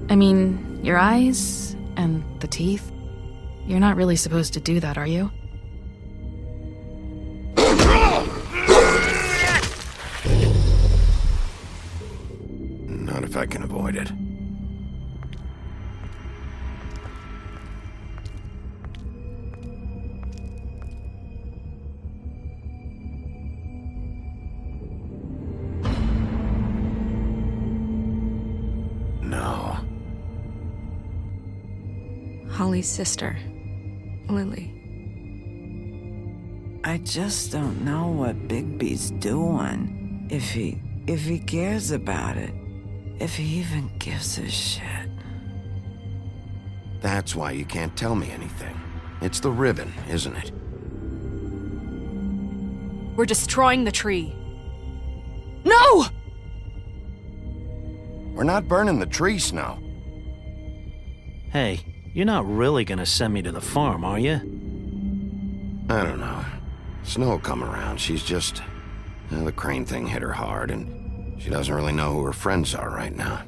I mean, your eyes and the teeth. You're not really supposed to do that, are you? Not if I can avoid it. No. Holly's sister, Lily. I just don't know what Bigby's doing. If he cares about it. If he even gives a shit. That's why you can't tell me anything. It's the ribbon, isn't it? We're destroying the tree. No! We're not burning the tree, Snow. Hey, you're not really gonna send me to the farm, are you? I don't know. Snow will come around. She's just... the crane thing hit her hard, and she doesn't really know who her friends are right now.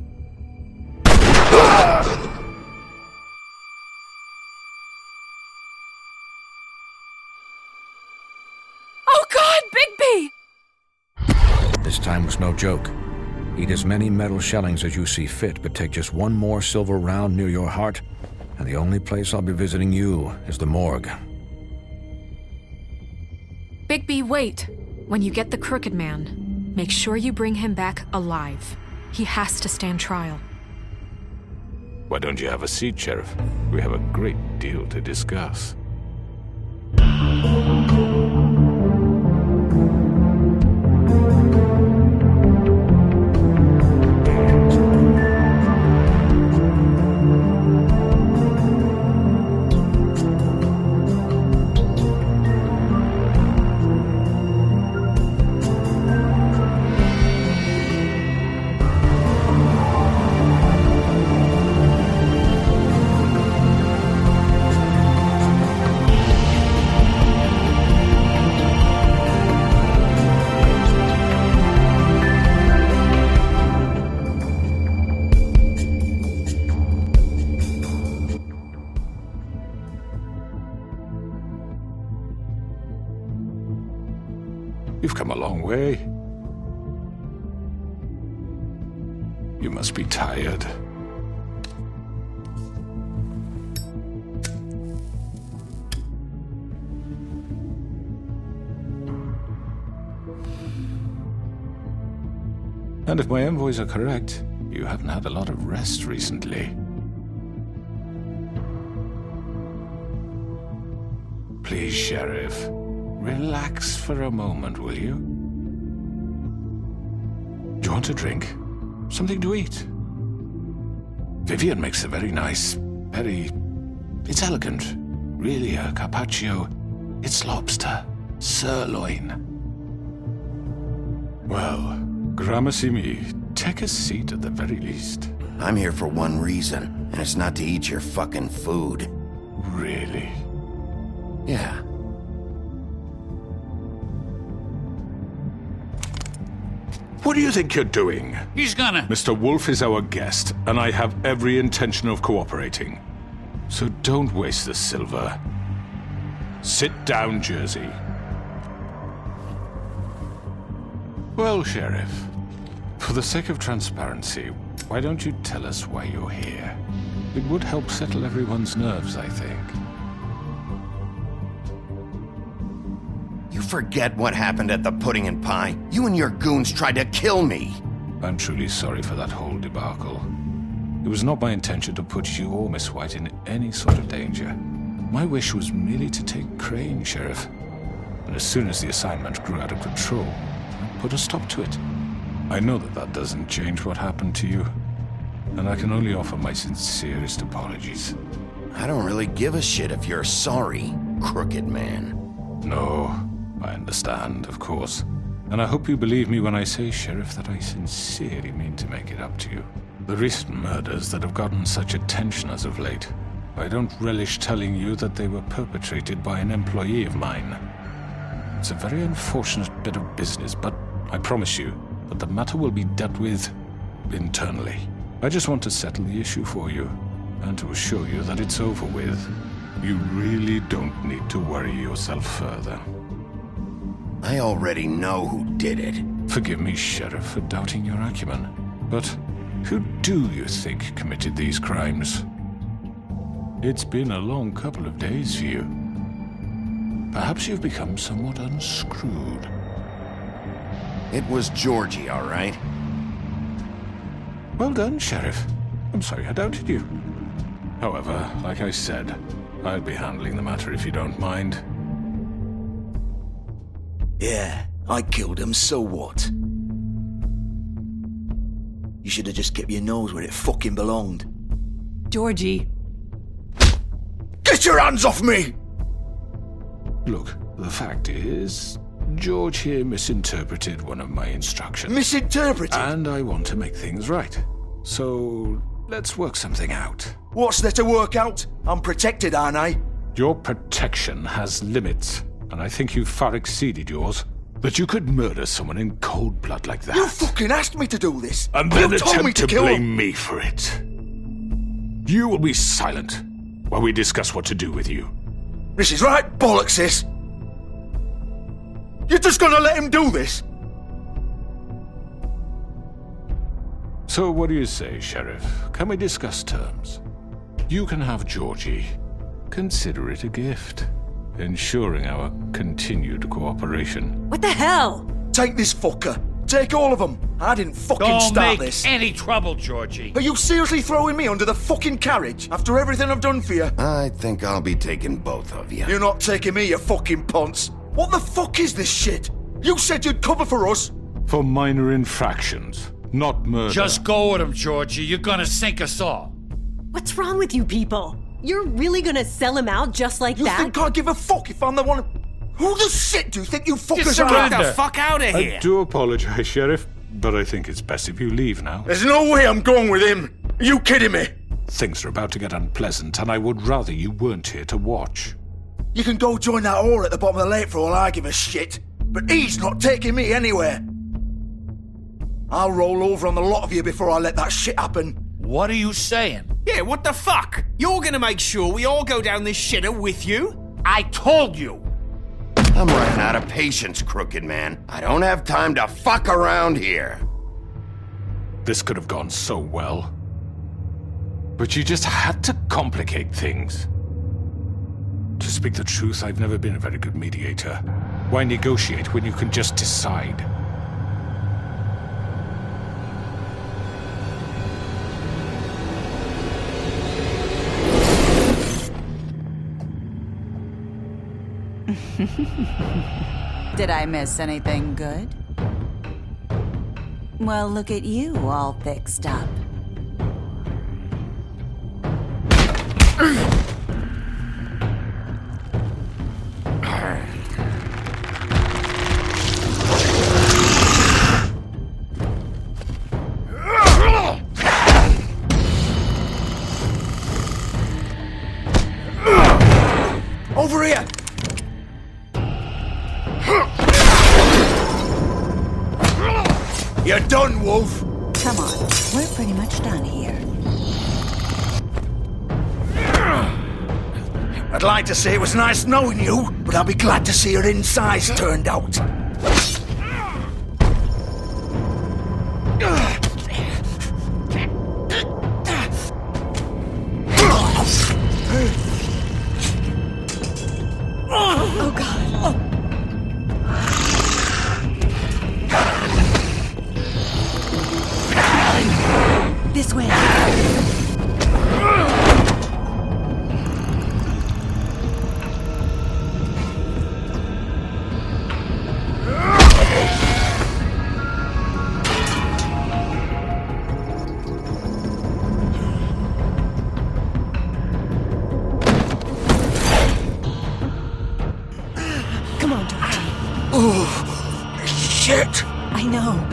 Oh God, Bigby! This time was no joke. Eat as many metal shellings as you see fit, but take just one more silver round near your heart, and the only place I'll be visiting you is the morgue. Bigby, wait. When you get the Crooked Man, make sure you bring him back alive. He has to stand trial. Why don't you have a seat, Sheriff? We have a great deal to discuss. You've come a long way. You must be tired. And if my envoys are correct, you haven't had a lot of rest recently. Please, Sheriff. Relax for a moment, will you? Do you want a drink? Something to eat? Vivian makes a very nice, it's elegant. Really a carpaccio. It's lobster. Sirloin. Well, gramercy me. Take a seat at the very least. I'm here for one reason, and it's not to eat your fucking food. Really? Yeah. What do you think you're doing? He's gonna... Mr. Wolf is our guest, and I have every intention of cooperating. So don't waste the silver. Sit down, Jersey. Well, Sheriff, for the sake of transparency, why don't you tell us why you're here? It would help settle everyone's nerves, I think. You forget what happened at the Pudding and Pie? You and your goons tried to kill me! I'm truly sorry for that whole debacle. It was not my intention to put you or Miss White in any sort of danger. My wish was merely to take Crane, Sheriff. And as soon as the assignment grew out of control, I put a stop to it. I know that that doesn't change what happened to you, and I can only offer my sincerest apologies. I don't really give a shit if you're sorry, Crooked Man. No, I understand, of course. And I hope you believe me when I say, Sheriff, that I sincerely mean to make it up to you. The recent murders that have gotten such attention as of late, I don't relish telling you that they were perpetrated by an employee of mine. It's a very unfortunate bit of business, but I promise you that the matter will be dealt with internally. I just want to settle the issue for you, and to assure you that it's over with. You really don't need to worry yourself further. I already know who did it. Forgive me, Sheriff, for doubting your acumen, but who do you think committed these crimes? It's been a long couple of days for you. Perhaps you've become somewhat unscrewed. It was Georgie, all right? Well done, Sheriff. I'm sorry I doubted you. However, like I said, I'll be handling the matter if you don't mind. Yeah, I killed him, so what? You should have just kept your nose where it fucking belonged. Georgie. Get your hands off me! Look, the fact is, George here misinterpreted one of my instructions. Misinterpreted? And I want to make things right. So, let's work something out. What's there to work out? I'm protected, aren't I? Your protection has limits, and I think you've far exceeded yours. That you could murder someone in cold blood like that. You fucking asked me to do this! And then you told me attempt to kill blame him. me for it. You will be silent while we discuss what to do with you. This is right bollocks, this! You're just gonna let him do this? So what do you say, Sheriff? Can we discuss terms? You can have Georgie. Consider it a gift, ensuring our continued cooperation. What the hell? Take this fucker. Take all of them. I didn't fucking Don't start make this. any trouble, Georgie. Are you seriously throwing me under the fucking carriage after everything I've done for you? I think I'll be taking both of you. You're not taking me, you fucking ponce. What the fuck is this shit? You said you'd cover for us. For minor infractions, not murder. Just go with him, Georgie. You're gonna sink us all. What's wrong with you people? You're really gonna sell him out just like You that? think I give a fuck if I'm the one? Who the shit do you think you fuckers surrender. are? Get the fuck out of here! I do apologize, Sheriff, but I think it's best if you leave now. There's no way I'm going with him. Are you kidding me? Things are about to get unpleasant, and I would rather you weren't here to watch. You can go join that whore at the bottom of the lake for all I give a shit. But he's not taking me anywhere. I'll roll over on the lot of you before I let that shit happen. What are you saying? Yeah, what the fuck? You're gonna make sure we all go down this shitter with you? I told you. I'm running out of patience, crooked man. I don't have time to fuck around here. This could have gone so well. But you just had to complicate things. To speak the truth, I've never been a very good mediator. Why negotiate when you can just decide? Did I miss anything good? Well, look at you, all fixed up. Over here! You're done, Wolf! Come on, we're pretty much done here. I'd like to say it was nice knowing you, but I'll be glad to see your insides turned out. Oh god. This way. Come on, Georgie. Oh, shit! I know.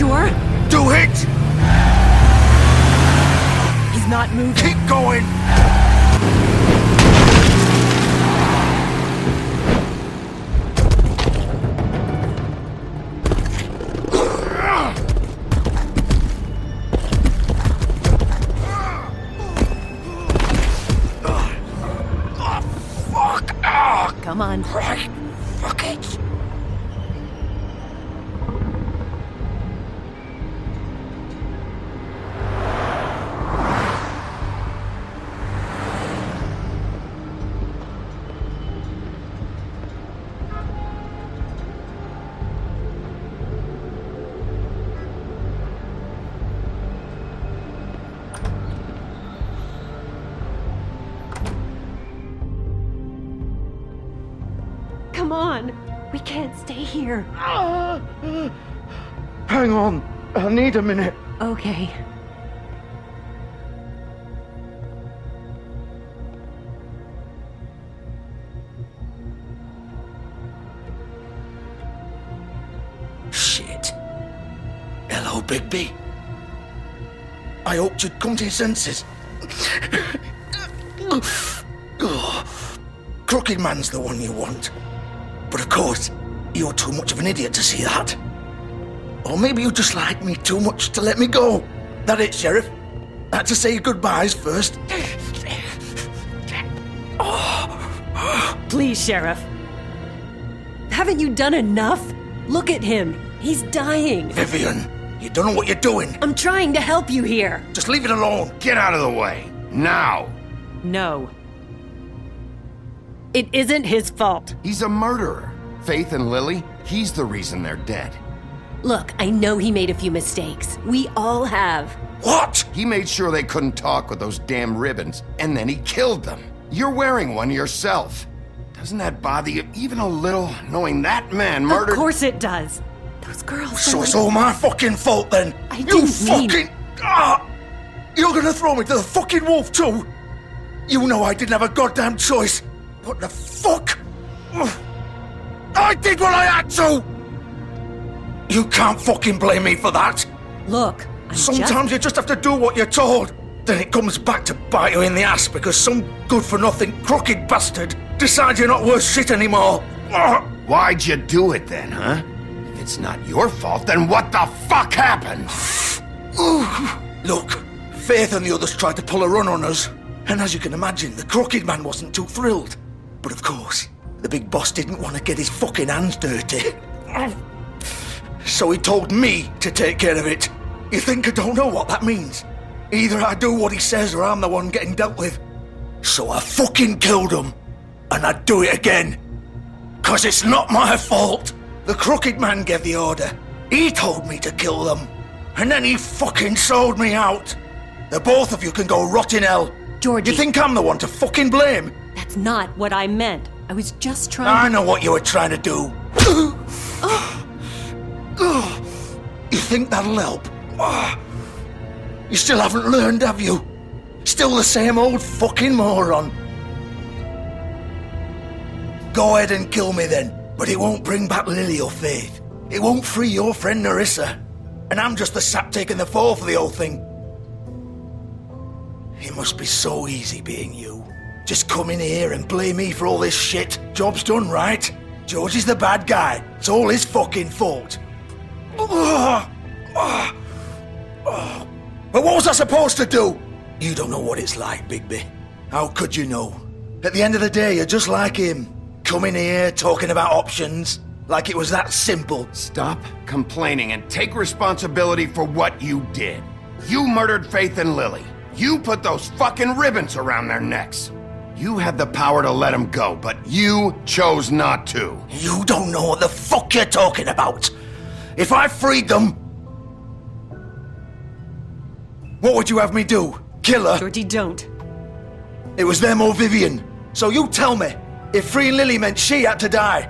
sure? Do it! He's not moving. Keep going! Come on. Right. Fuck it. Come on. We can't stay here. Hang on. I need a minute. Okay. Shit. Hello, Bigby. I hoped you'd come to your senses. Crooked Man's the one you want. But of course, you're too much of an idiot to see that. Or maybe you just like me too much to let me go. That it, Sheriff? I had to say your goodbyes first. Please, Sheriff. Haven't you done enough? Look at him. He's dying. Vivian, you don't know what you're doing. I'm trying to help you here. Just leave it alone. Get out of the way. Now. No. It isn't his fault. He's a murderer. Faith and Lily, he's the reason they're dead. Look, I know he made a few mistakes. We all have. What? He made sure they couldn't talk with those damn ribbons, and then he killed them. You're wearing one yourself. Doesn't that bother you even a little, knowing that man murdered— Of course it does. Those girls So were it's like— all my fucking fault then? I You didn't mean— fucking— You're gonna throw me to the fucking wolf too? You know I didn't have a goddamn choice. What the fuck? I did what I had to! You can't fucking blame me for that. Look, Sometimes you just have to do what you're told. Then it comes back to bite you in the ass because some good-for-nothing crooked bastard decides you're not worth shit anymore. Why'd you do it then, huh? If it's not your fault, then what the fuck happened? Look, Faith and the others tried to pull a run on us. And as you can imagine, the Crooked Man wasn't too thrilled. But of course, the big boss didn't want to get his fucking hands dirty. So he told me to take care of it. You think I don't know what that means? Either I do what he says or I'm the one getting dealt with. So I fucking killed him. And I'd do it again. 'Cause it's not my fault. The Crooked Man gave the order. He told me to kill them. And then he fucking sold me out. The both of you can go rot in hell. Georgie. You think I'm the one to fucking blame? That's not what I meant. I was just trying I know what you were trying to do. You think that'll help? You still haven't learned, have you? Still the same old fucking moron. Go ahead and kill me then, but it won't bring back Lily or Faith. It won't free your friend Nerissa. And I'm just the sap taking the fall for the whole thing. It must be so easy being you. Just come in here and blame me for all this shit. Job's done, right? George is the bad guy. It's all his fucking fault. But what was I supposed to do? You don't know what it's like, Bigby. How could you know? At the end of the day, you're just like him. Coming here, talking about options. Like it was that simple. Stop complaining and take responsibility for what you did. You murdered Faith and Lily. You put those fucking ribbons around their necks. You had the power to let them go, but you chose not to. You don't know what the fuck you're talking about. If I freed them, what would you have me do? Kill her? Georgie, don't. It was them or Vivian. So you tell me, if freeing Lily meant she had to die,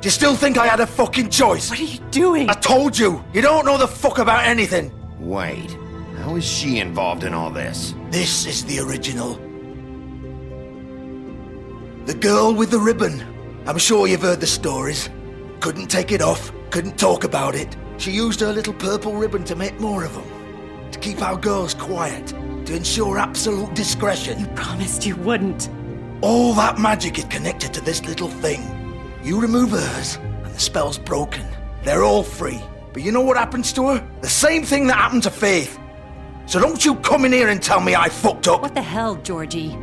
do you still think I had a fucking choice? What are you doing? I told you, you don't know the fuck about anything. Wait, how is she involved in all this? This is the original. The girl with the ribbon. I'm sure you've heard the stories. Couldn't take it off. couldn't talk about it. She used her little purple ribbon to make more of them. To keep our girls quiet. To ensure absolute discretion. You promised you wouldn't. All that magic is connected to this little thing. You remove hers, and the spell's broken. They're all free. But you know what happens to her? The same thing that happened to Faith. So don't you come in here and tell me I fucked up. What the hell, Georgie?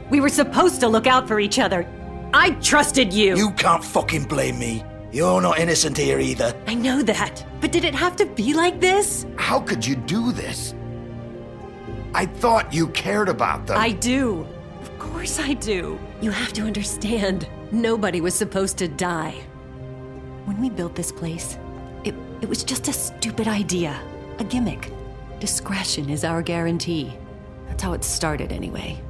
We were supposed to look out for each other. I trusted you. You can't fucking blame me. You're not innocent here either. I know that. But did it have to be like this? How could you do this? I thought you cared about them. I do. Of course I do. You have to understand. Nobody was supposed to die. When we built this place, it was just a stupid idea. A gimmick. Discretion is our guarantee. That's how it started anyway.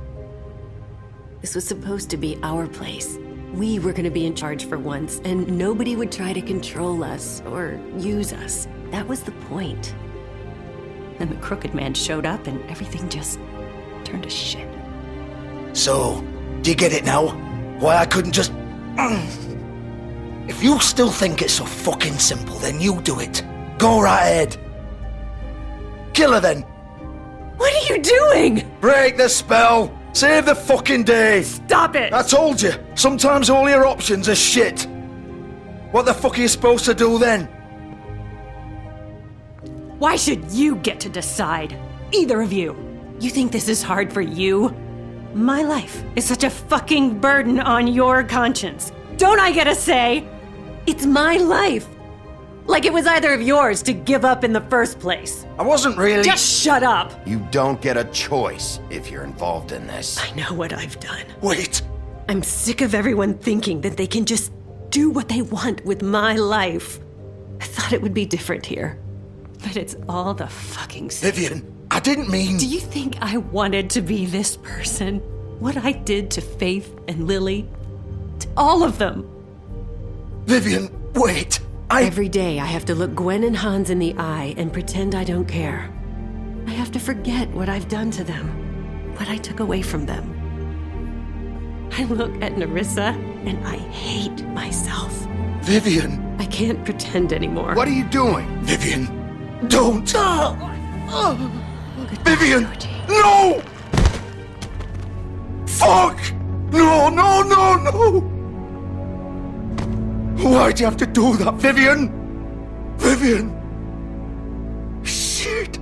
This was supposed to be our place. We were gonna be in charge for once, and nobody would try to control us or use us. That was the point. Then the crooked man showed up and everything just turned to shit. So, do you get it now? Why I couldn't just... If you still think it's so fucking simple, then you do it. Go right ahead. Kill her then. What are you doing? Break the spell. Save the fucking day. Stop it. I told you. Sometimes all your options are shit. What the fuck are you supposed to do then? Why should you get to decide? Either of you. You think this is hard for you? My life is such a fucking burden on your conscience. Don't I get a say? It's my life. Like it was either of yours to give up in the first place. I wasn't really... Just shut up. You don't get a choice if you're involved in this. I know what I've done. Wait. I'm sick of everyone thinking that they can just do what they want with my life. I thought it would be different here. But it's all the fucking same. Vivian, I didn't mean... Do you think I wanted to be this person? What I did to Faith and Lily? To all of them? Vivian, wait. Every day I have to look Gwen and Hans in the eye and pretend I don't care. I have to forget what I've done to them. What I took away from them. I look at Nerissa and I hate myself. Vivian. I can't pretend anymore. What are you doing? Vivian, don't. Vivian, Georgie. no! Fuck! No, no, no, no! Why'd you have to do that, Vivian? Vivian! Shit!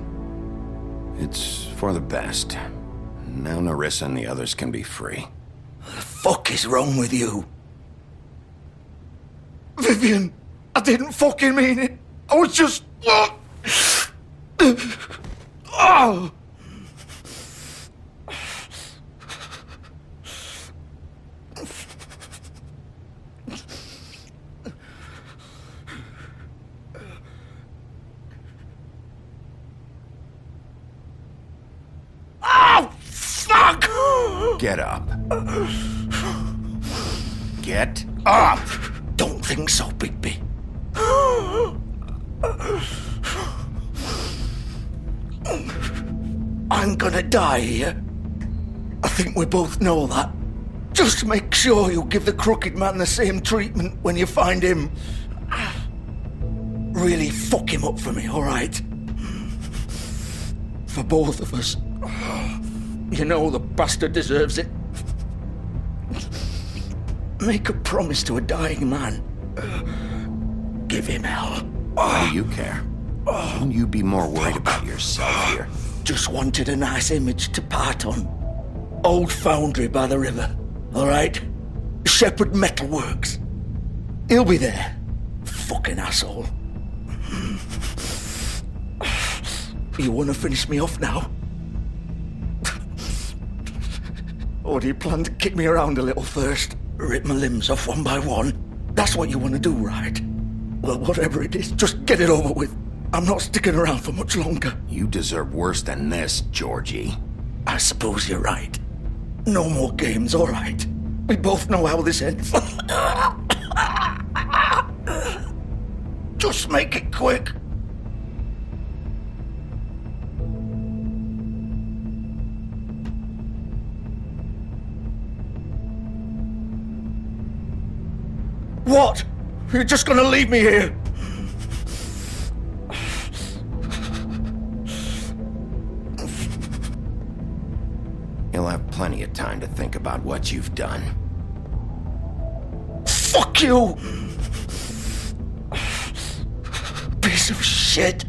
It's for the best. Now Nerissa and the others can be free. What the fuck is wrong with you? Vivian, I didn't fucking mean it. I was just... Oh! Fuck! Get up. Get up! Don't think so, Bigby. I'm gonna die here. I think we both know that. Just make sure you give the crooked man the same treatment when you find him. Really fuck him up for me, alright? For both of us. You know the bastard deserves it. Make a promise to a dying man. Give him hell. Why do you care? Shouldn't you be more worried about yourself here? Just wanted a nice image to part on. Old foundry by the river, alright? Shepherd Metalworks. He'll be there. Fucking asshole. You wanna finish me off now? Or do you plan to kick me around a little first? Rip my limbs off one by one? That's what you want to do, right? Well, whatever it is, just get it over with. I'm not sticking around for much longer. You deserve worse than this, Georgie. I suppose you're right. No more games, all right. We both know how this ends. Just make it quick. What? You're just gonna leave me here? plenty of time to think about what you've done. Fuck you! Piece of shit!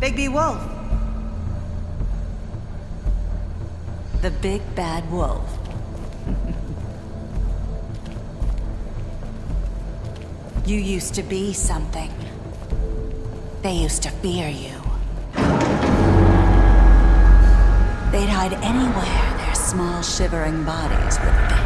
Bigby Wolf. The big bad wolf. You used to be something. They used to fear you. They'd hide anywhere their small shivering bodies would fit.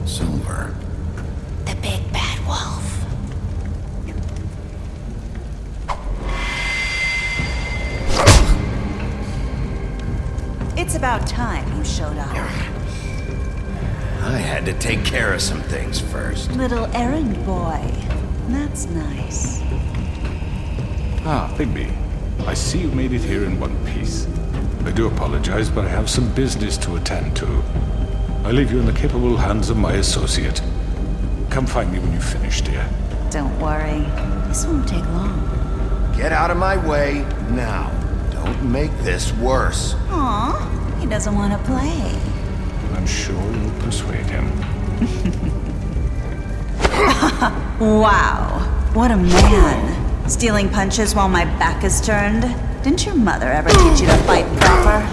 Silver. The big bad wolf. It's about time you showed up. I had to take care of some things first. Little errand boy. That's nice. Ah, Bigby. I see you made it here in one piece. I do apologize, but I have some business to attend to. I leave you in the capable hands of my associate. Come find me when you've finished, dear. Don't worry. This won't take long. Get out of my way now. Don't make this worse. Aw, he doesn't want to play. I'm sure you'll persuade him. Wow, what a man. Stealing punches while my back is turned? Didn't your mother ever teach you to fight proper?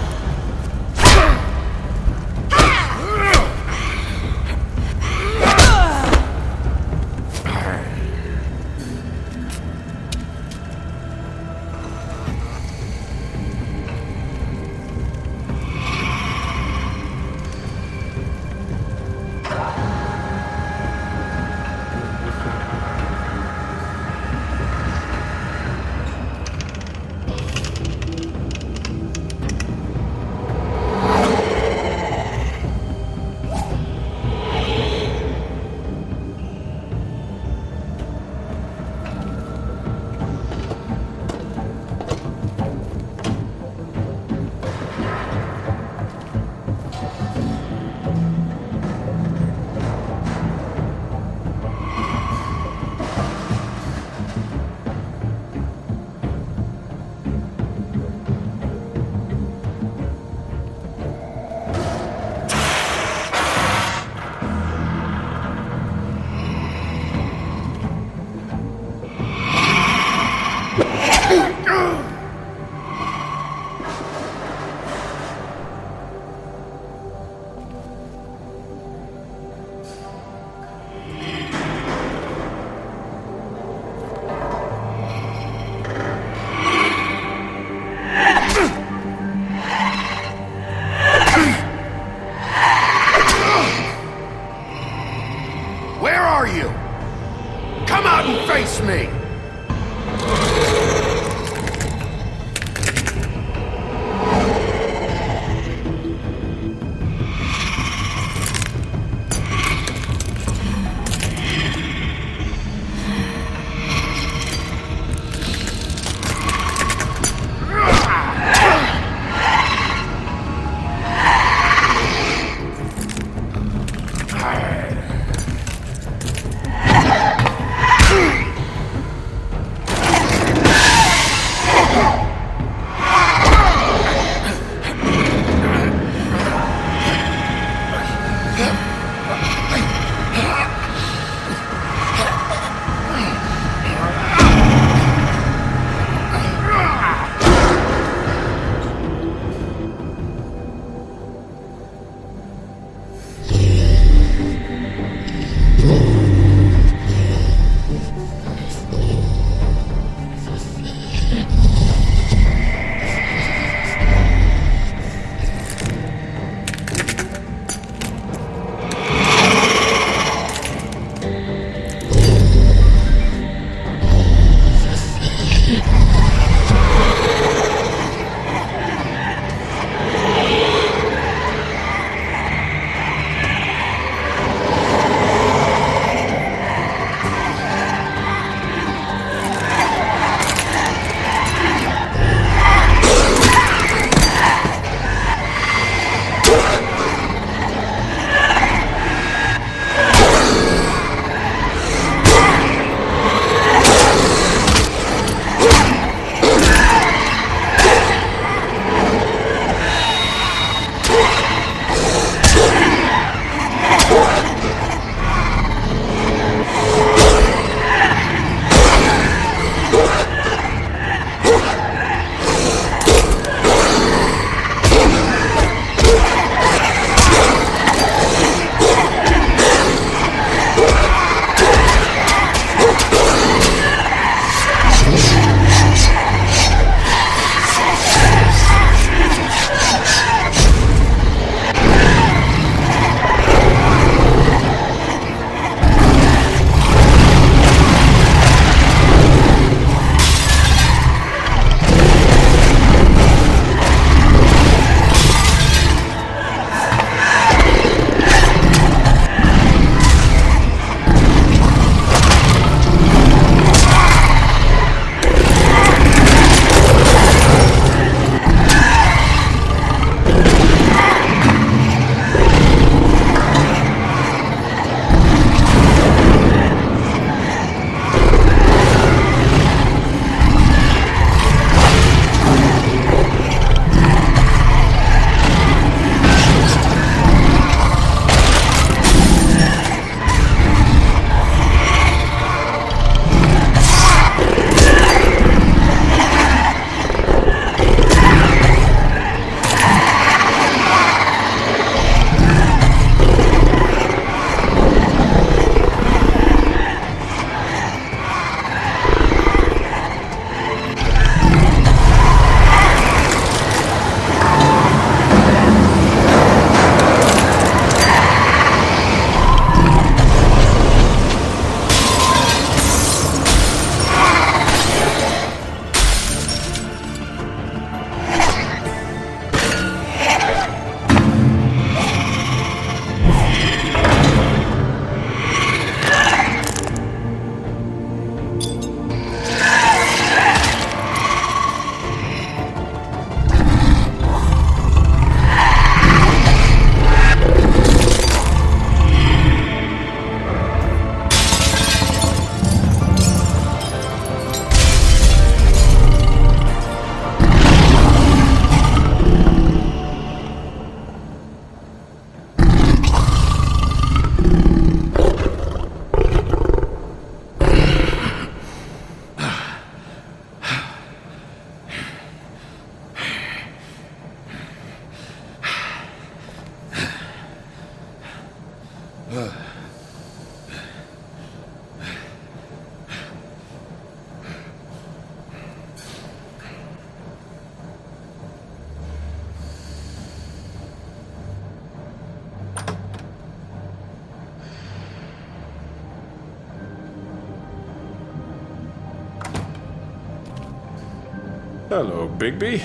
Hello, Bigby.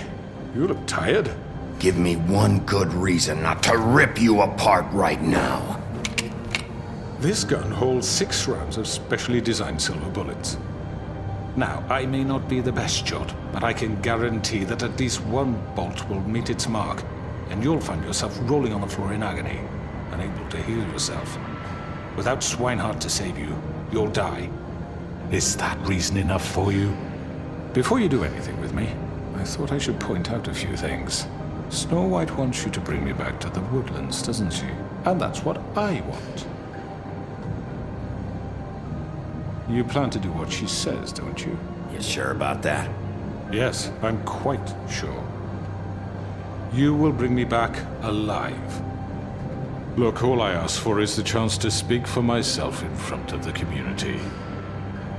You look tired. Give me one good reason not to rip you apart right now. This gun holds 6 rounds of specially designed silver bullets. Now, I may not be the best shot, but I can guarantee that at least one bolt will meet its mark, and you'll find yourself rolling on the floor in agony, unable to heal yourself. Without Swinehart to save you, you'll die. Is that reason enough for you? Before you do anything with me, I thought I should point out a few things. Snow White wants you to bring me back to the woodlands, doesn't she? And that's what I want. You plan to do what she says, don't you? You sure about that? Yes, I'm quite sure. You will bring me back alive. Look, all I ask for is the chance to speak for myself in front of the community.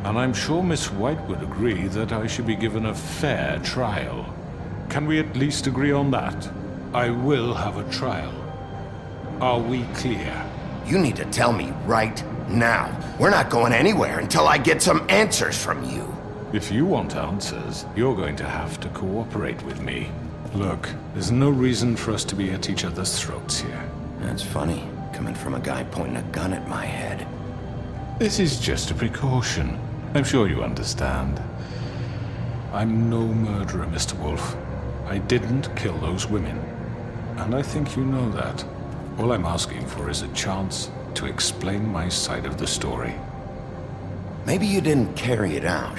And I'm sure Miss White would agree that I should be given a fair trial. Can we at least agree on that? I will have a trial. Are we clear? You need to tell me right now. We're not going anywhere until I get some answers from you. If you want answers, you're going to have to cooperate with me. Look, there's no reason for us to be at each other's throats here. That's funny, coming from a guy pointing a gun at my head. This is just a precaution. I'm sure you understand. I'm no murderer, Mr. Wolf. I didn't kill those women. And I think you know that. All I'm asking for is a chance to explain my side of the story. Maybe you didn't carry it out,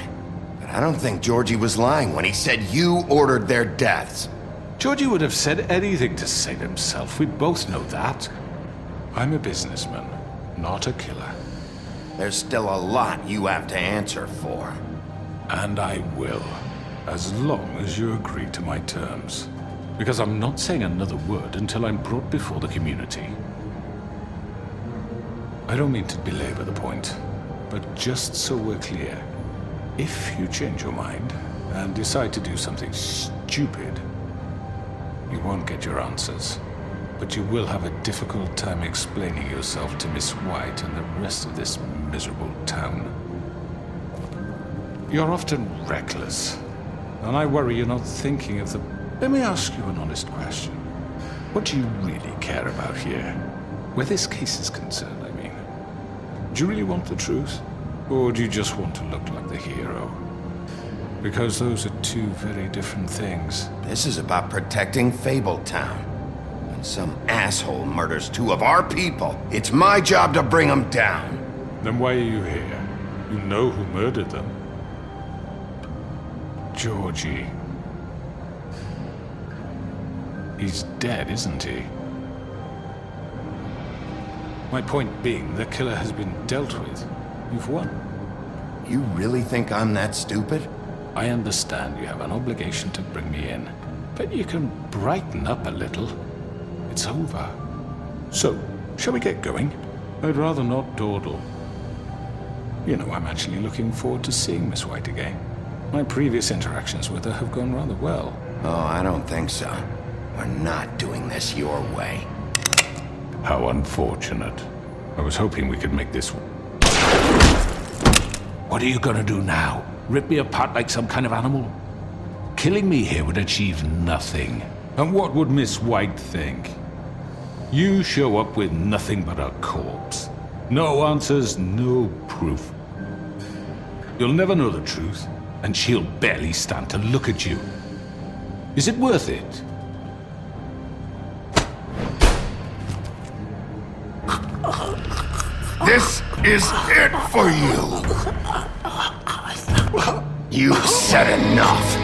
but I don't think Georgie was lying when he said you ordered their deaths. Georgie would have said anything to save himself. We both know that. I'm a businessman, not a killer. There's still a lot you have to answer for. And I will, as long as you agree to my terms. Because I'm not saying another word until I'm brought before the community. I don't mean to belabor the point, but just so we're clear, if you change your mind and decide to do something stupid, you won't get your answers. But you will have a difficult time explaining yourself to Miss White and the rest of this miserable town. You're often reckless, and I worry you're not thinking of the... Let me ask you an honest question. What do you really care about here? Where this case is concerned, I mean. Do you really want the truth? Or do you just want to look like the hero? Because those are two very different things. This is about protecting Fabletown. When some asshole murders 2 of our people, it's my job to bring them down. Then why are you here? You know who murdered them. Georgie. He's dead, isn't he? My point being, the killer has been dealt with. You've won. You really think I'm that stupid? I understand you have an obligation to bring me in, but you can brighten up a little. It's over. So, shall we get going? I'd rather not dawdle. You know, I'm actually looking forward to seeing Miss White again. My previous interactions with her have gone rather well. Oh, I don't think so. We're not doing this your way. How unfortunate. I was hoping we could make this... What are you gonna do now? Rip me apart like some kind of animal? Killing me here would achieve nothing. And what would Miss White think? You show up with nothing but a corpse. No answers, no proof. You'll never know the truth, and she'll barely stand to look at you. Is it worth it? This is it for you. You've said enough.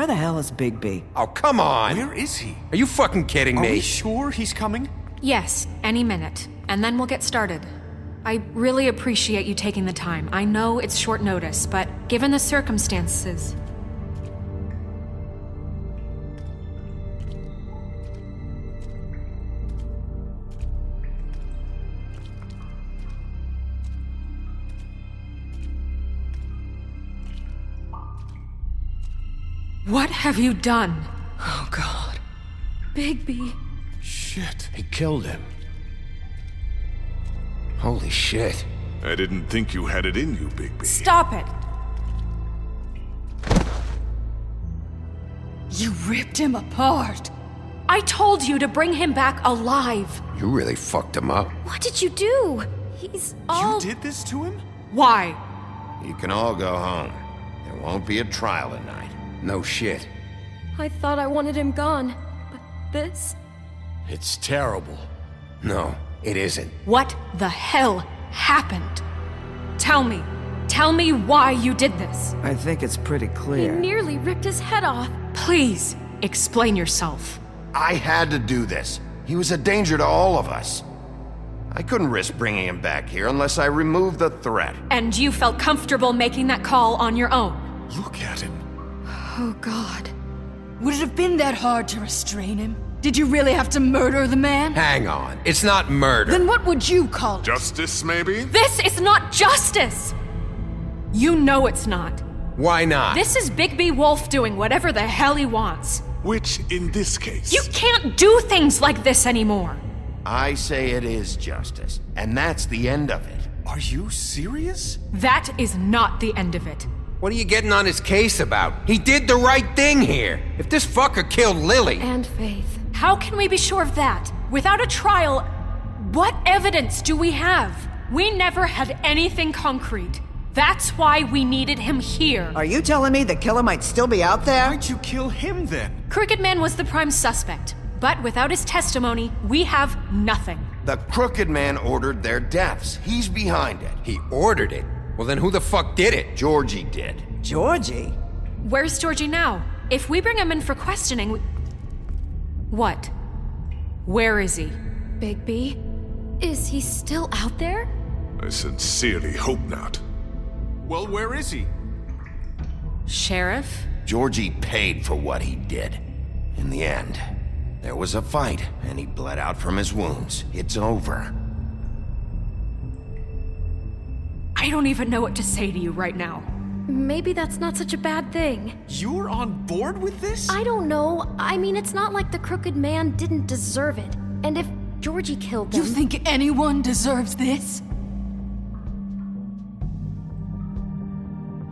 Where the hell is Bigby? Oh, come on! Where is he? Are you fucking kidding Are me? we sure he's coming? Yes, any minute. And then we'll get started. I really appreciate you taking the time. I know it's short notice, but given the circumstances... What have you done? Oh, God. Bigby. Shit. He killed him. Holy shit. I didn't think you had it in you, Bigby. Stop it! You ripped him apart. I told you to bring him back alive. You really fucked him up. What did you do? He's all... You did this to him? Why? You can all go home. There won't be a trial tonight. No shit. I thought I wanted him gone, but this... It's terrible. No, it isn't. What the hell happened? Tell me. Tell me why you did this. I think it's pretty He clear. nearly ripped his head off. Please, explain yourself. I had to do this. He was a danger to all of us. I couldn't risk bringing him back here unless I removed the threat. And you felt comfortable making that call on your own. Look at him. Oh, God. Would it have been that hard to restrain him? Did you really have to murder the man? Hang on. It's not murder. Then what would you call it? Justice, maybe? This is not justice! You know it's not. Why not? This is Bigby Wolf doing whatever the hell he wants. Which, in this case... You can't do things like this anymore. I say it is justice, and that's the end of it. Are you serious? That is not the end of it. What are you getting on his case about? He did the right thing here. If this fucker killed Lily... And Faith. How can we be sure of that? Without a trial, what evidence do we have? We never had anything concrete. That's why we needed him here. Are you telling me the killer might still be out there? Why'd you kill him then? Crooked Man was the prime suspect, but without his testimony, we have nothing. The Crooked Man ordered their deaths. He's behind it. He ordered it? Well, then who the fuck did it? Georgie did. Georgie? Where's Georgie now? If we bring him in for questioning, What? Where is he? Bigby? Is he still out there? I sincerely hope not. Well, where is he? Sheriff? Georgie paid for what he did. In the end, there was a fight, and he bled out from his wounds. It's over. I don't even know what to say to you right now. Maybe that's not such a bad thing. You're on board with this? I don't know. I mean, it's not like the Crooked Man didn't deserve it. And if Georgie killed them... You think anyone deserves this?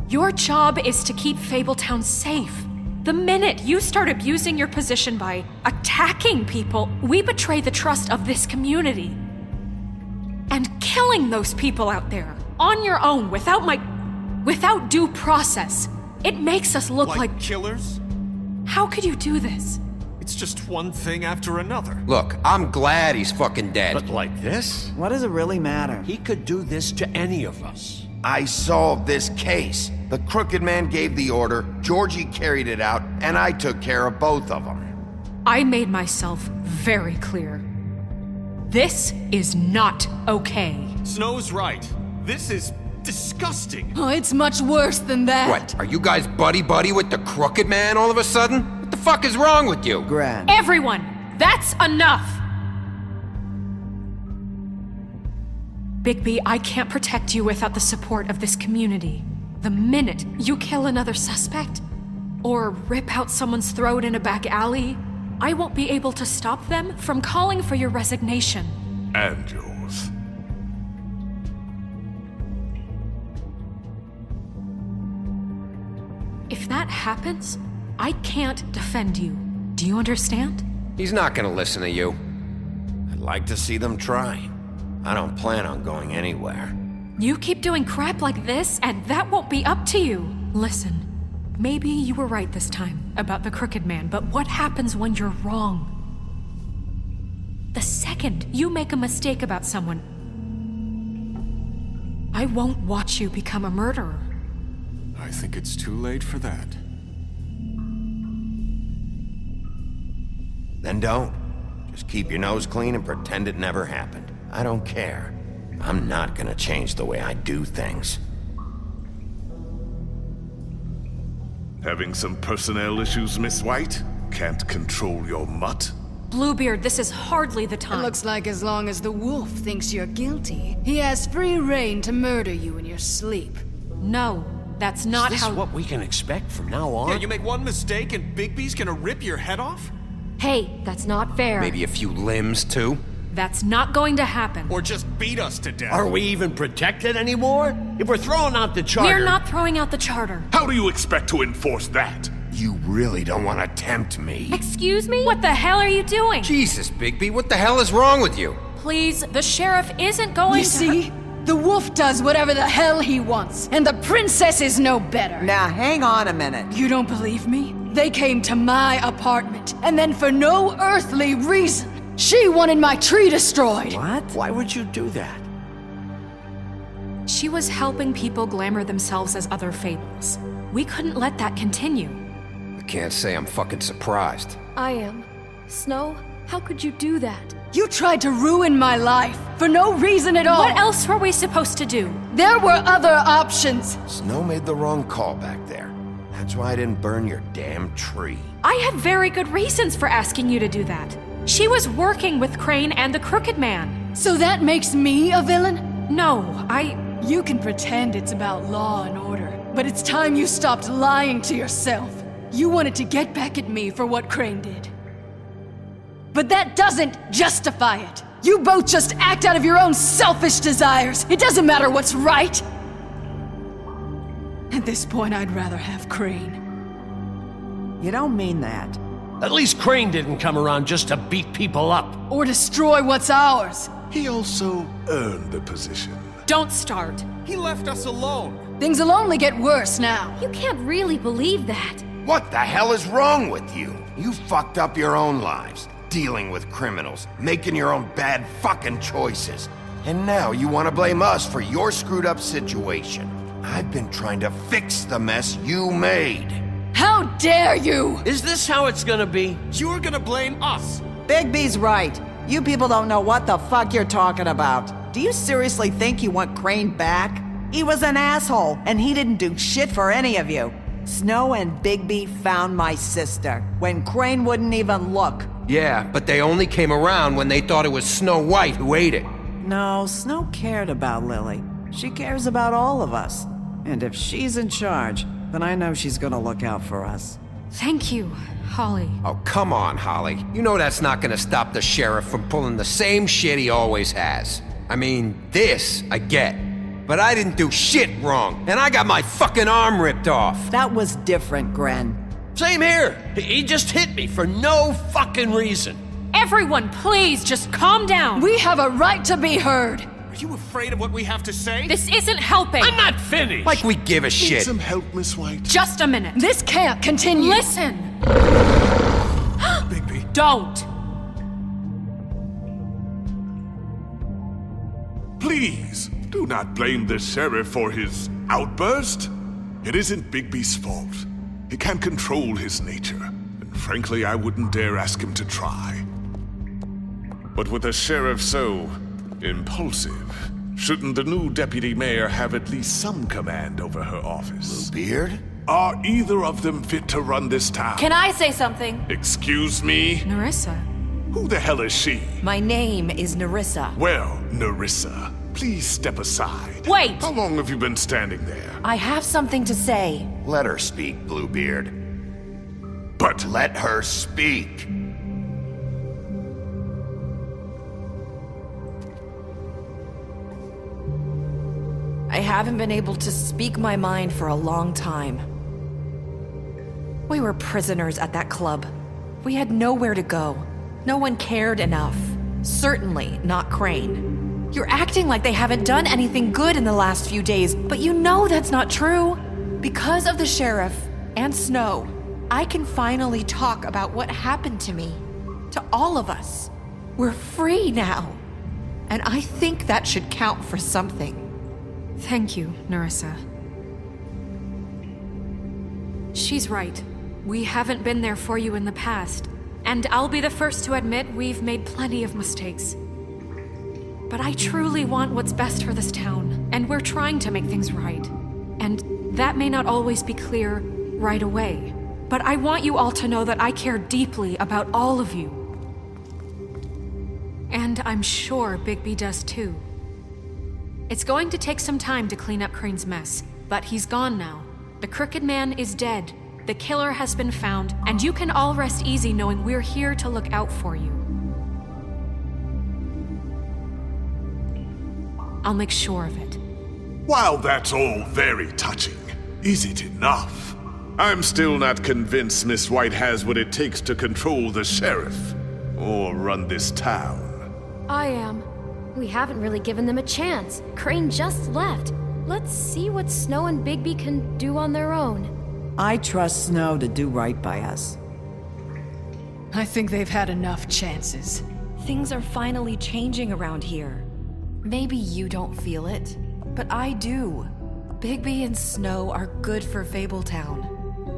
Your job is to keep Fabletown safe. The minute you start abusing your position by attacking people, we betray the trust of this community. And killing those people out there, on your own, without due process, it makes us look like killers? How could you do this? It's just one thing after another. Look, I'm glad he's fucking dead. But like this? What does it really matter? He could do this to any of us. I solved this case. The Crooked Man gave the order, Georgie carried it out, and I took care of both of them. I made myself very clear. This is not okay. Snow's right. This is disgusting. Oh, it's much worse than that. What, are you guys buddy-buddy with the Crooked Man all of a sudden? What the fuck is wrong with you? Gran. Everyone, that's enough! Bigby, I can't protect you without the support of this community. The minute you kill another suspect, or rip out someone's throat in a back alley, I won't be able to stop them from calling for your resignation. And yours. If that happens, I can't defend you. Do you understand? He's not gonna listen to you. I'd like to see them try. I don't plan on going anywhere. You keep doing crap like this, and that won't be up to you. Listen, maybe you were right this time about the Crooked Man, but what happens when you're wrong? The second you make a mistake about someone, I won't watch you become a murderer. I think it's too late for that. Then don't. Just keep your nose clean and pretend it never happened. I don't care. I'm not gonna change the way I do things. Having some personnel issues, Miss White? Can't control your mutt? Bluebeard, this is hardly the It time. looks like as long as the wolf thinks you're guilty, he has free reign to murder you in your sleep. No, that's not Is this how. what we can expect from now on? Yeah, you make one mistake and Bigby's gonna rip your head off? Hey, that's not fair. Maybe a few limbs, too? That's not going to happen. Or just beat us to death? Are we even protected anymore? If we're throwing out the charter... We're not throwing out the charter. How do you expect to enforce that? You really don't want to tempt me. Excuse me? What the hell are you doing? Jesus, Bigby, what the hell is wrong with you? Please, the sheriff isn't going You to. see? The wolf does whatever the hell he wants, and the princess is no better. Now, hang on a minute. You don't believe me? They came to my apartment, and then for no earthly reason, she wanted my tree destroyed. What? Why would you do that? She was helping people glamour themselves as other fables. We couldn't let that continue. I can't say I'm fucking surprised. I am. Snow, how could you do that? You tried to ruin my life for no reason at all. What else were we supposed to do? There were other options. Snow made the wrong call back there. That's why I didn't burn your damn tree. I had very good reasons for asking you to do that. She was working with Crane and the Crooked Man. So that makes me a villain? No, You can pretend it's about law and order, but it's time you stopped lying to yourself. You wanted to get back at me for what Crane did. But that doesn't justify it. You both just act out of your own selfish desires. It doesn't matter what's right. At this point, I'd rather have Crane. You don't mean that. At least Crane didn't come around just to beat people up. Or destroy what's ours. He also earned the position. don't start. He left us alone. Things will only get worse now. You can't really believe that. What the hell is wrong with you? You fucked up your own lives, dealing with criminals, making your own bad fucking choices. And now you want to blame us for your screwed up situation. I've been trying to fix the mess you made. How dare you! Is this how it's gonna be? You're gonna blame us. Bigby's right. You people don't know what the fuck you're talking about. Do you seriously think you want Crane back? He was an asshole, and he didn't do shit for any of you. Snow and Bigby found my sister, when Crane wouldn't even look. Yeah, but they only came around when they thought it was Snow White who ate it. No, Snow cared about Lily. She cares about all of us. And if she's in charge, then I know she's gonna look out for us. Thank you, Holly. Oh, come on, Holly. You know that's not gonna stop the sheriff from pulling the same shit he always has. I mean, this, I get. But I didn't do shit wrong, and I got my fucking arm ripped off. That was different, Gren. Same here. He just hit me for no fucking reason. Everyone, please, just calm down. We have a right to be heard. Are you afraid of what we have to say? This isn't helping. I'm not finished. Like we give a Need shit. some help, Miss White? Just a minute. This can't continue. Listen. Bigby. Don't. Please, do not blame the sheriff for his outburst. It isn't Bigby's fault. He can't control his nature, and frankly, I wouldn't dare ask him to try. But with a sheriff so impulsive, shouldn't the new deputy mayor have at least some command over her office? Beard? Are either of them fit to run this town? Can I say something? Excuse me? Narissa. Who the hell is she? My name is Narissa. Well, Narissa, please step aside. Wait! How long have you been standing there? I have something to say. Let her speak, Bluebeard. But let her speak. I haven't been able to speak my mind for a long time. We were prisoners at that club. We had nowhere to go. No one cared enough. Certainly not Crane. You're acting like they haven't done anything good in the last few days, but you know that's not true. Because of the sheriff and Snow, I can finally talk about what happened to me. To all of us. We're free now. And I think that should count for something. Thank you, Narissa. She's right. We haven't been there for you in the past. And I'll be the first to admit we've made plenty of mistakes. But I truly want what's best for this town, and we're trying to make things right. And that may not always be clear right away. But I want you all to know that I care deeply about all of you. And I'm sure Bigby does too. It's going to take some time to clean up Crane's mess, but he's gone now. The Crooked Man is dead, the killer has been found, and you can all rest easy knowing we're here to look out for you. I'll make sure of it. While that's all very touching, is it enough? I'm still not convinced Miss White has what it takes to control the sheriff, or run this town. I am. We haven't really given them a chance. Crane just left. Let's see what Snow and Bigby can do on their own. I trust Snow to do right by us. I think they've had enough chances. Things are finally changing around here. Maybe you don't feel it, but I do. Bigby and Snow are good for Fabletown.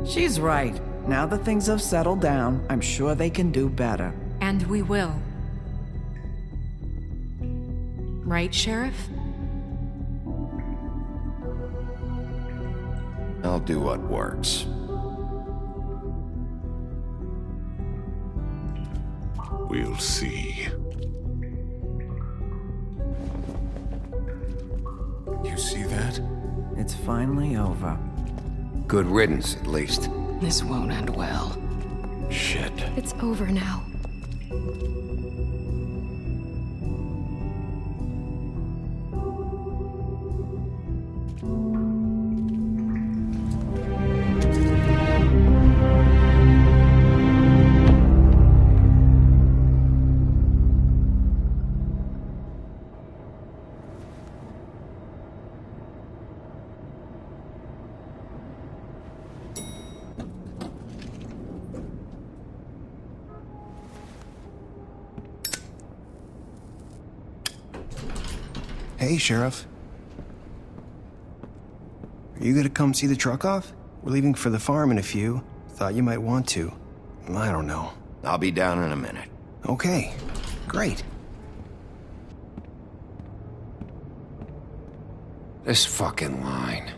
She's right. Now that things have settled down, I'm sure they can do better. And we will. Right, Sheriff? I'll do what works. We'll see. You see that? It's finally over. Good riddance, at least. This won't end well. Shit. It's over now. Hey, Sheriff. Are you gonna come see the truck off? We're leaving for the farm in a few. Thought you might want to. I don't know. I'll be down in a minute. Okay, great. This fucking line.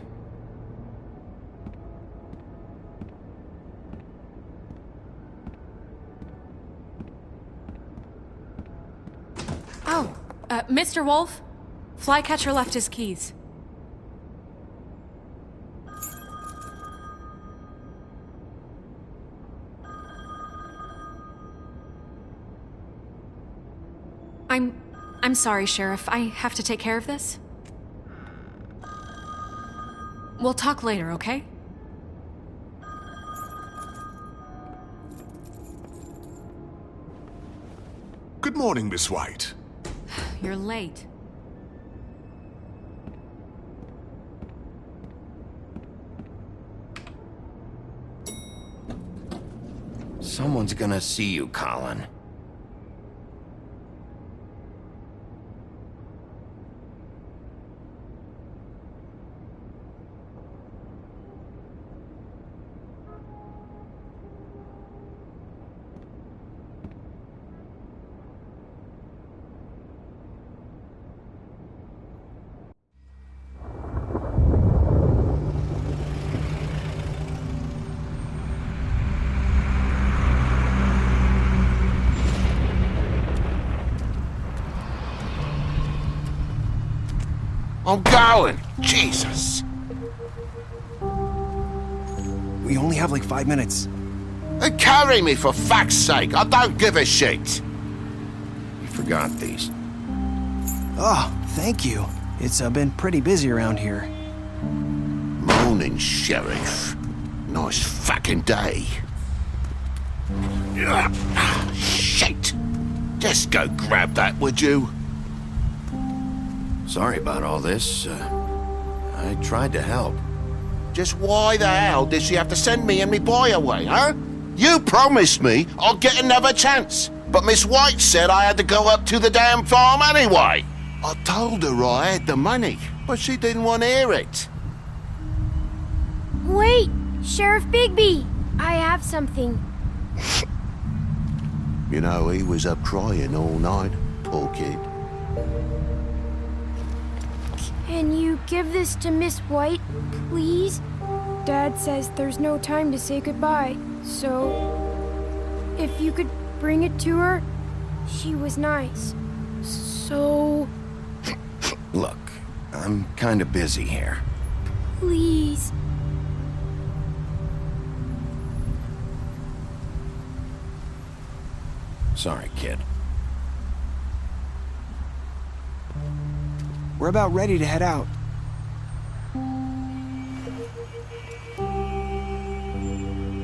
Oh, Mr. Wolf? Flycatcher left his keys. I'm sorry, Sheriff. I have to take care of this. We'll talk later, okay? Good morning, Miss White. You're late. Someone's gonna see you, Colin. I'm going! Jesus! We only have like 5 minutes. Carry me, for fuck's sake! I don't give a shit! You forgot these. Oh, thank you. It's been pretty busy around here. Morning, Sheriff. Nice fucking day. Shit! Just go grab that, would you? Sorry about all this. I tried to help. Just why the hell did she have to send me and me boy away, huh? You promised me I'd get another chance, but Miss White said I had to go up to the damn farm anyway. I told her I had the money, but she didn't want to hear it. Wait! Sheriff Bigby! I have something. You know, he was up crying all night, poor kid. Can you give this to Miss White, please? Dad says there's no time to say goodbye, so if you could bring it to her, she was nice. So... Look, I'm kinda busy here. Please. Sorry, kid. We're about ready to head out.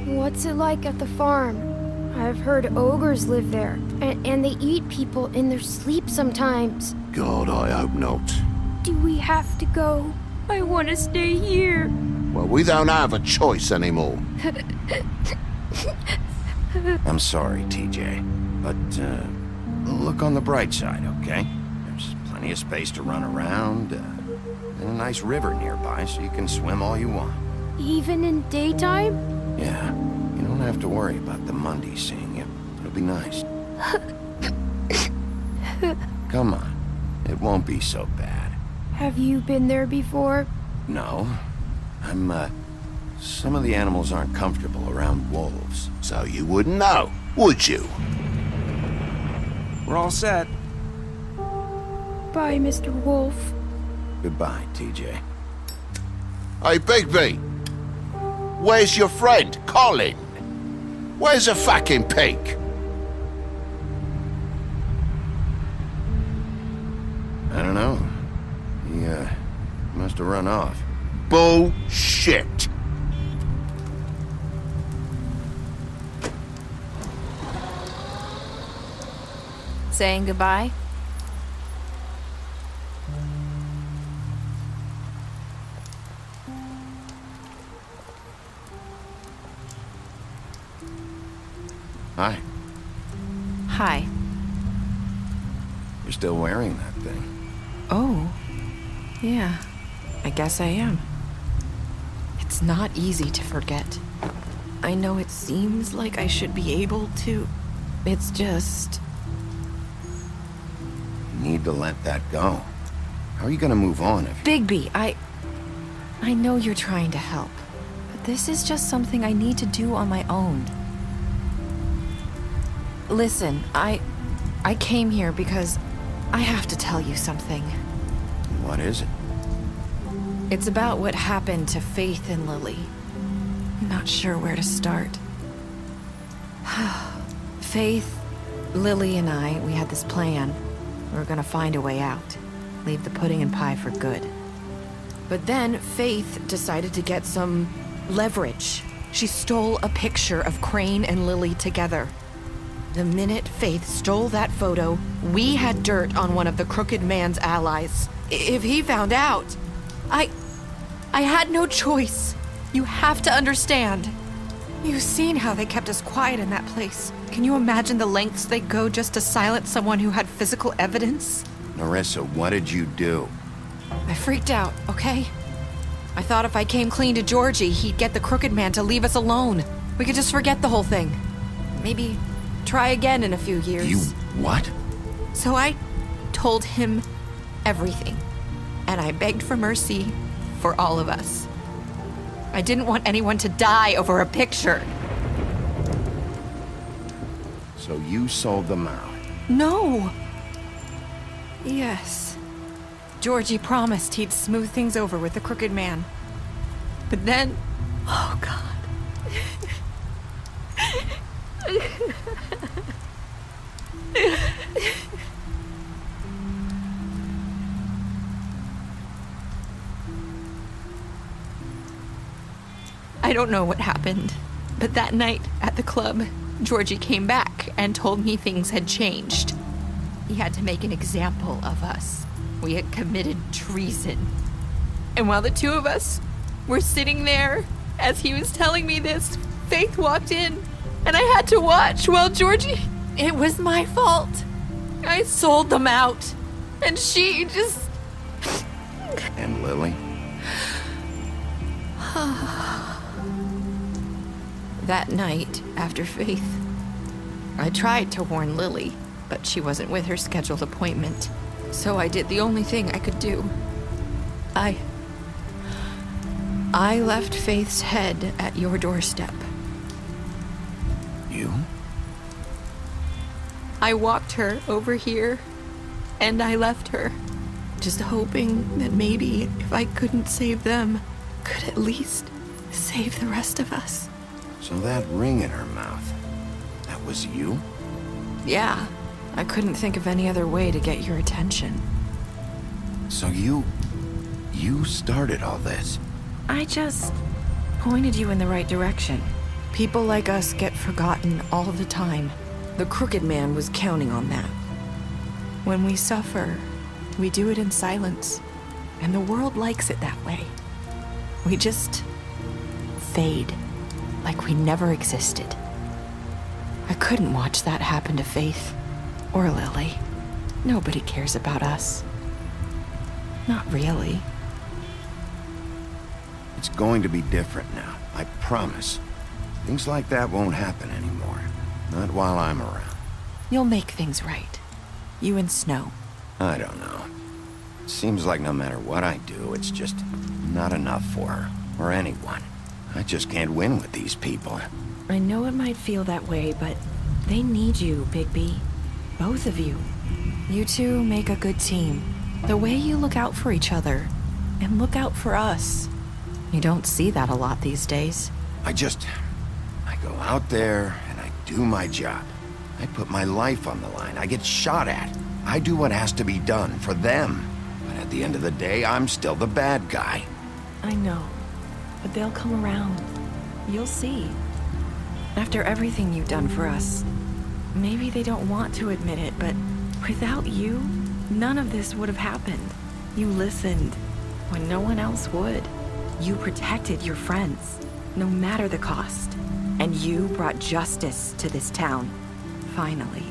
What's it like at the farm? I've heard ogres live there, and they eat people in their sleep sometimes. God, I hope not. Do we have to go? I want to stay here. Well, we don't have a choice anymore. I'm sorry, TJ, but, look on the bright side, okay? There's plenty of space to run around, and a nice river nearby so you can swim all you want. Even in daytime? Yeah, you don't have to worry about the Mundies seeing you. It'll be nice. Come on, it won't be so bad. Have you been there before? No, some of the animals aren't comfortable around wolves. So you wouldn't know, would you? We're all set. Bye, Mr. Wolf. Goodbye, TJ. Hey, Bigby! Where's your friend, Colin? Where's the fucking pig? I don't know. He, must have run off. Bullshit! Saying goodbye? Hi. Hi. You're still wearing that thing. Oh. Yeah. I guess I am. It's not easy to forget. I know it seems like I should be able to. It's just... You need to let that go. How are you gonna move on if... Bigby, I know you're trying to help, but this is just something I need to do on my own. Listen, I came here because I have to tell you something. What is it? It's about what happened to Faith and Lily. I'm not sure where to start. Faith, Lily, and I, we had this plan. We were gonna find a way out. Leave the pudding and pie for good. But then Faith decided to get some leverage. She stole a picture of Crane and Lily together. The minute Faith stole that photo, we had dirt on one of the Crooked Man's allies. If he found out, I had no choice. You have to understand. You've seen how they kept us quiet in that place. Can you imagine the lengths they go just to silence someone who had physical evidence? Narissa, what did you do? I freaked out, okay? I thought if I came clean to Georgie, he'd get the Crooked Man to leave us alone. We could just forget the whole thing. Maybe try again in a few years. You what? So I told him everything. And I begged for mercy for all of us. I didn't want anyone to die over a picture. So you sold them out? No. Yes. Georgie promised he'd smooth things over with the Crooked Man. But then... Oh, God. I don't know what happened, but that night at the club, Georgie came back and told me things had changed. He had to make an example of us. We had committed treason. And while the two of us were sitting there, as he was telling me this, Faith walked in, and I had to watch while Georgie... It was my fault. I sold them out, and she just... And Lily? That night, after Faith, I tried to warn Lily, but she wasn't with her scheduled appointment. So I did the only thing I could do. I left Faith's head at your doorstep. You? I walked her over here, and I left her, just hoping that maybe if I couldn't save them, could at least save the rest of us. So that ring in her mouth, that was you? Yeah, I couldn't think of any other way to get your attention. So you started all this? I just pointed you in the right direction. People like us get forgotten all the time. The Crooked Man was counting on that. When we suffer, we do it in silence, and the world likes it that way. We just fade, like we never existed. I couldn't watch that happen to Faith, or Lily. Nobody cares about us. Not really. It's going to be different now, I promise. Things like that won't happen anymore. Not while I'm around. You'll make things right. You and Snow. I don't know. It seems like no matter what I do, it's just not enough for her, or anyone. I just can't win with these people. I know it might feel that way, but they need you, Bigby. Both of you. You two make a good team. The way you look out for each other, and look out for us. You don't see that a lot these days. I go out there and I do my job. I put my life on the line. I get shot at. I do what has to be done for them. But at the end of the day, I'm still the bad guy. I know, but they'll come around. You'll see. After everything you've done for us, maybe they don't want to admit it, but without you, none of this would have happened. You listened when no one else would. You protected your friends, no matter the cost. And you brought justice to this town, finally.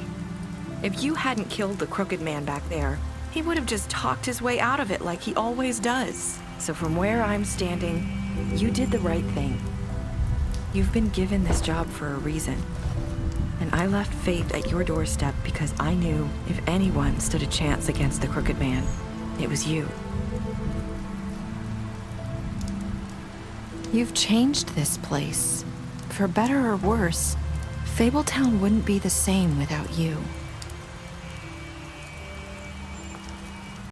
If you hadn't killed the Crooked Man back there, he would have just talked his way out of it like he always does. So from where I'm standing, you did the right thing. You've been given this job for a reason. And I left Faith at your doorstep because I knew if anyone stood a chance against the Crooked Man, it was you. You've changed this place. For better or worse, Fabletown wouldn't be the same without you.